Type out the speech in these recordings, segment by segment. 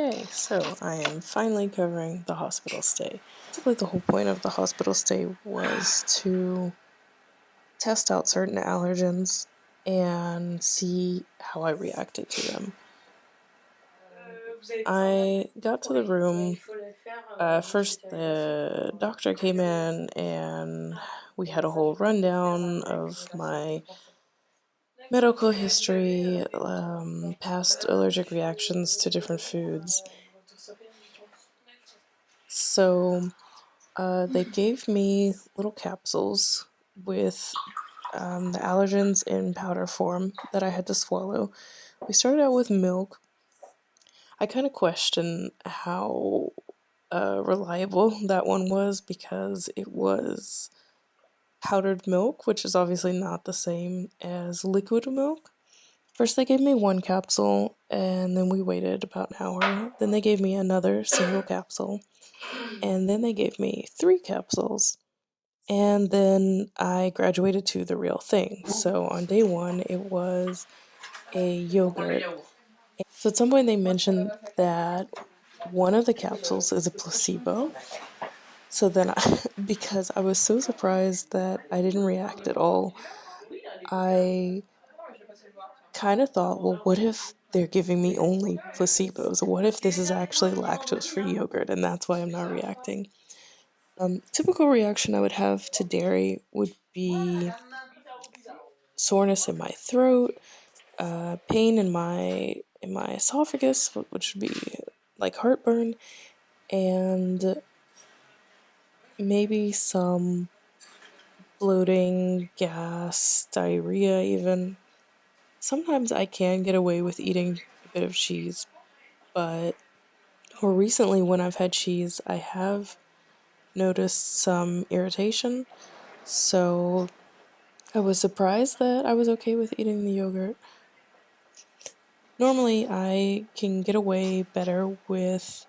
Okay, so I am finally covering the hospital stay. Basically, the whole point of the hospital stay was to test out certain allergens and see how I reacted to them. I got to the room. First, the doctor came in and we had a whole rundown of my medical history, past allergic reactions to different foods. So they gave me little capsules with the allergens in powder form that I had to swallow. We started out with milk. I kind of question how reliable that one was because it was powdered milk, which is obviously not the same as liquid milk. First, they gave me one capsule, and then we waited about an hour. Then they gave me another single capsule, and then they gave me 3 capsules. And then I graduated to the real thing. So on day 1, it was a yogurt. So at some point, they mentioned that one of the capsules is a placebo. So then, because I was so surprised that I didn't react at all, I kind of thought, well, what if they're giving me only placebos? What if this is actually lactose-free yogurt and that's why I'm not reacting? Typical reaction I would have to dairy would be soreness in my throat, pain in my esophagus, which would be like heartburn, and maybe some bloating, gas, diarrhea even. Sometimes I can get away with eating a bit of cheese, but more recently when I've had cheese, I have noticed some irritation. So I was surprised that I was okay with eating the yogurt. Normally, I can get away better with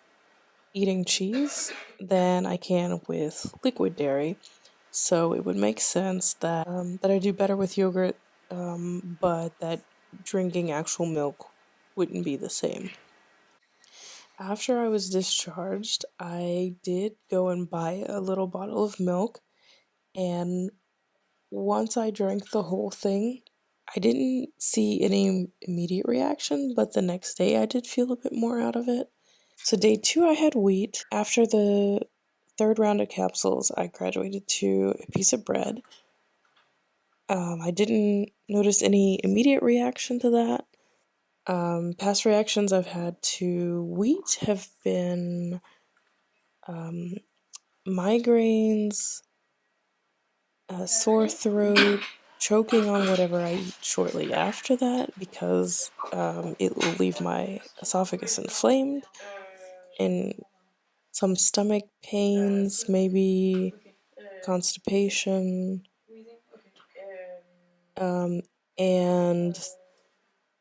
eating cheese than I can with liquid dairy. So it would make sense that I do better with yogurt, but that drinking actual milk wouldn't be the same. After I was discharged, I did go and buy a little bottle of milk, and once I drank the whole thing, I didn't see any immediate reaction, but the next day I did feel a bit more out of it. So day 2 I had wheat. After the 3rd round of capsules, I graduated to a piece of bread. I didn't notice any immediate reaction to that. Past reactions I've had to wheat have been migraines, sore throat, choking on whatever I eat shortly after that because it will leave my esophagus inflamed, and some stomach pains, maybe constipation, and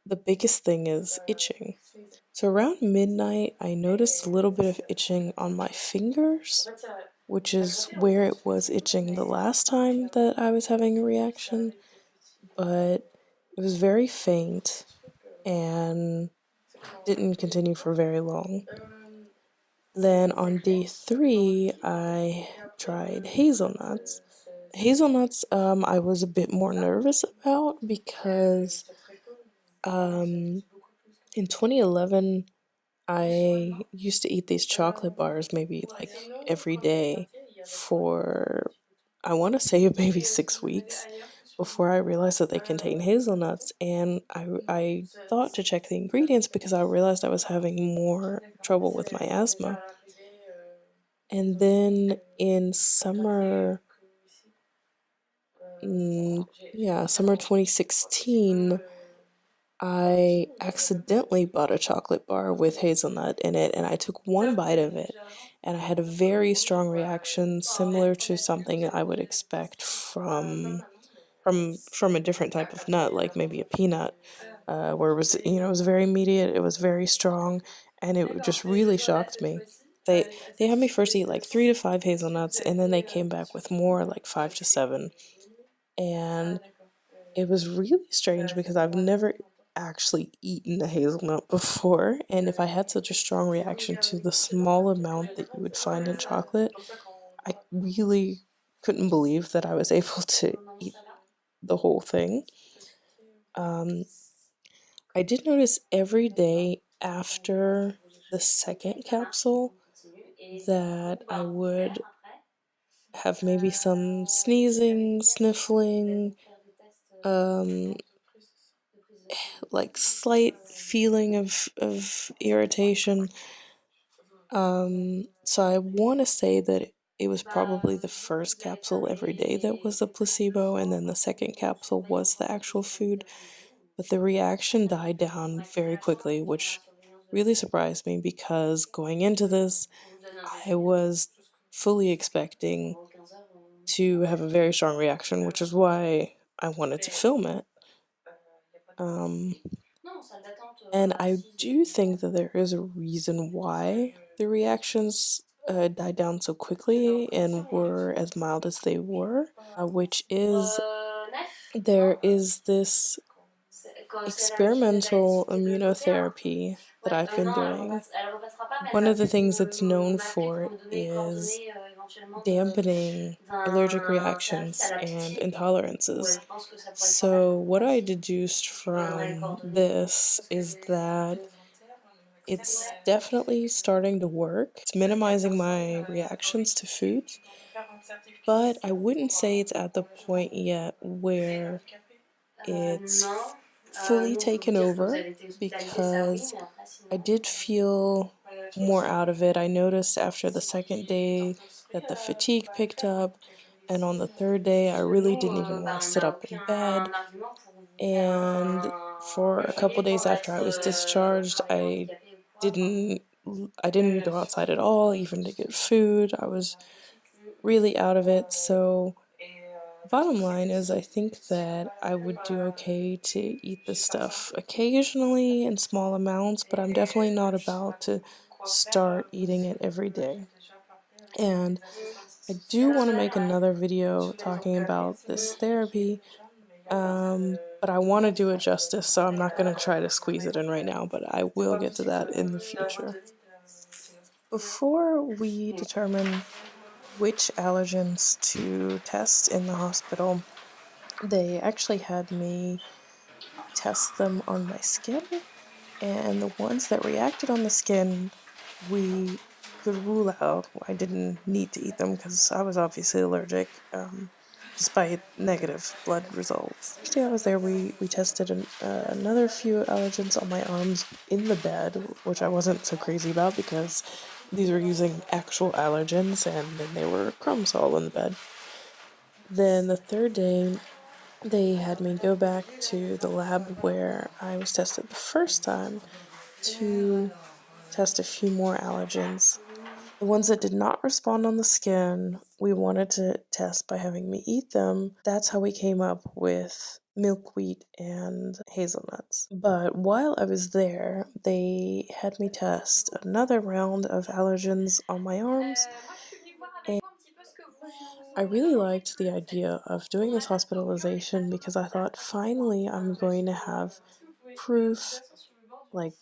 the biggest thing is itching. So around midnight, I noticed a little bit of itching on my fingers, which is where it was itching the last time that I was having a reaction, but it was very faint and didn't continue for very long. Then on day 3, I tried hazelnuts. Hazelnuts, I was a bit more nervous about because in 2011, I used to eat these chocolate bars maybe like every day for, I want to say, maybe 6 weeks before I realized that they contain hazelnuts. And I thought to check the ingredients because I realized I was having more trouble with my asthma. And then in summer 2016, I accidentally bought a chocolate bar with hazelnut in it, and I took one bite of it, and I had a very strong reaction, similar to something I would expect from a different type of nut, like maybe a peanut, where it was, it was very immediate, it was very strong, and it just really shocked me. They had me first eat like 3 to 5 hazelnuts, and then they came back with more, like 5 to 7, and it was really strange because I've never actually eaten a hazelnut before, and if I had such a strong reaction to the small amount that you would find in chocolate, I really couldn't believe that I was able to eat the whole thing. Um, I did notice every day after the second capsule that I would have maybe some sneezing, sniffling, um, like slight feeling of irritation. So I want to say that it was probably the first capsule every day that was a placebo, and then the second capsule was the actual food. But the reaction died down very quickly, which really surprised me because going into this, I was fully expecting to have a very strong reaction, which is why I wanted to film it. Um, and I do think that there is a reason why the reactions died down so quickly and were as mild as they were, which is there is this experimental immunotherapy that I've been doing. One of the things it's known for is dampening allergic reactions and intolerances. So, what I deduced from this is that it's definitely starting to work. It's minimizing my reactions to food, but I wouldn't say it's at the point yet where it's fully taken over because I did feel more out of it. I noticed after the second day that the fatigue picked up, and on the third day, I really didn't even want to sit up in bed. And for a couple days after I was discharged, didn't I didn't go outside at all, even to get food. I was really out of it. So bottom line is, I think that I would do okay to eat this stuff occasionally in small amounts, but I'm definitely not about to start eating it every day. And I do want to make another video talking about this therapy, but I want to do it justice, so I'm not going to try to squeeze it in right now, but I will get to that in the future. Before we determine which allergens to test in the hospital, they actually had me test them on my skin, and the ones that reacted on the skin, we could rule out. I didn't need to eat them because I was obviously allergic, despite negative blood results. First day I was there, we tested another few allergens on my arms in the bed, which I wasn't so crazy about because these were using actual allergens, and then they were crumbs all in the bed. Then the third day, they had me go back to the lab where I was tested the first time to test a few more allergens. The ones that did not respond on the skin, we wanted to test by having me eat them. That's how we came up with milkweed and hazelnuts. But while I was there, they had me test another round of allergens on my arms. And I really liked the idea of doing this hospitalization because I thought finally I'm going to have proof, like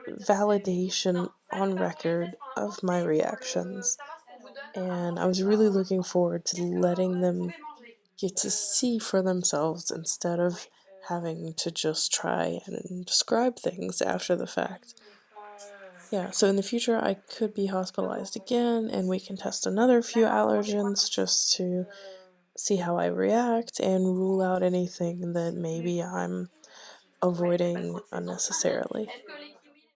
validation on record of my reactions. And I was really looking forward to letting them get to see for themselves instead of having to just try and describe things after the fact. Yeah, so in the future I could be hospitalized again and we can test another few allergens just to see how I react and rule out anything that maybe I'm avoiding unnecessarily.